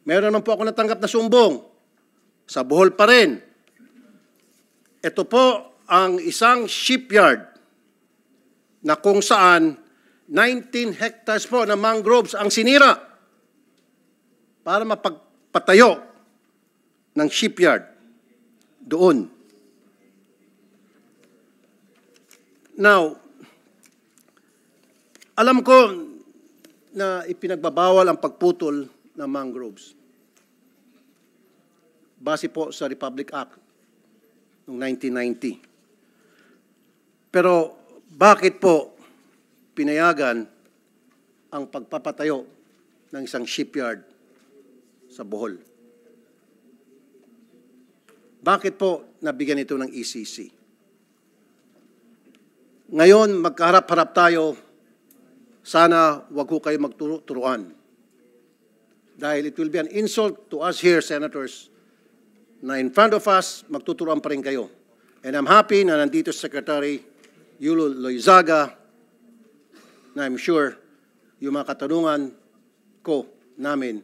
Meron naman po ako natanggap na sumbong. Sa Bohol pa rin. Ito po ang isang shipyard na kung saan 19 hectares po na mangroves ang sinira para mapagpatayo ng shipyard doon. Now, alam ko na ipinagbabawal ang pagputol ng mangroves. Base po sa Republic Act noong 1990. Pero bakit po pinayagan ang pagpapatayo ng isang shipyard sa Bohol? Bakit po nabigyan ito ng ECC? Ngayon, magkaharap-harap tayo, sana wag ho kayo magturuan. Dahil it will be an insult to us here, Senators, na in front of us, magtuturuan pa rin kayo. And I'm happy na nandito Secretary Yulo Loizaga, na I'm sure yung mga katanungan ko namin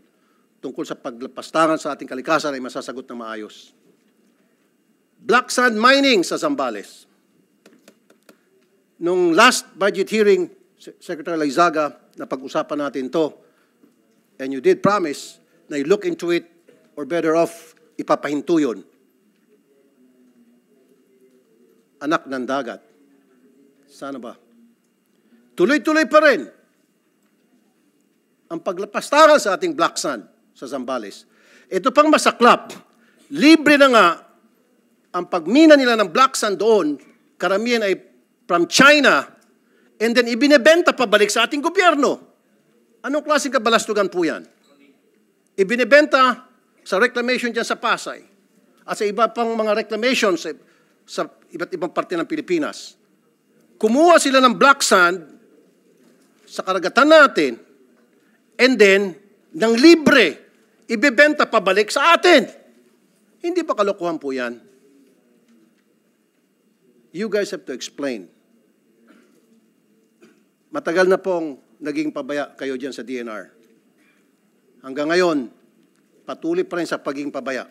tungkol sa paglapastangan sa ating kalikasan ay masasagot na maayos. Black sand mining sa Zambales. Nung last budget hearing, Secretary Loizaga, na pag-usapan natin to, and you did promise na you look into it, or better off, ipapahinto yun. Anak ng dagat. Sana ba? Tuloy-tuloy pa rin ang paglapastangan sa ating black sand sa Zambales. Ito pang masaklap. Libre na nga ang pagmina nila ng black sand doon, karamihan ay from China, and then ibinebenta pabalik sa ating gobyerno. Anong klaseng kabalastugan po yan? Ibinebenta sa reclamation dyan sa Pasay at sa iba pang mga reclamation sa iba't ibang parte ng Pilipinas. Kumuha sila ng black sand sa karagatan natin and then, ng libre, ibebenta pabalik sa atin. Hindi ba kalokohan po yan? You guys have to explain. Matagal na pong naging pabaya kayo dyan sa DNR. Hanggang ngayon, patuloy pa rin sa pagiging pabaya.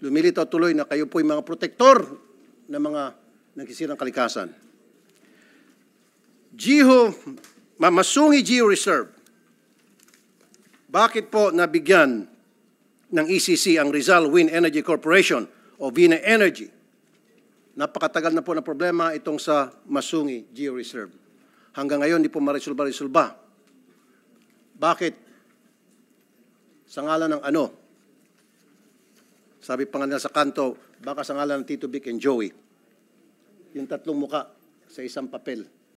Lumilitaw tuloy na kayo po yung mga protektor ng mga nagsisirang kalikasan. Masungi Geo Reserve. Bakit po nabigyan ng ECC ang Rizal Wind Energy Corporation o Vina Energy? Napakatagal na po na problema itong sa Masungi Geo Reserve. Hanggang ngayon, di po marisulba-risulba. Bakit? Sa ngalan ng ano? Sabi pa nga nila sa kanto, baka sa ngalan ng Tito Vic and Joey. Yung tatlong muka sa isang papel.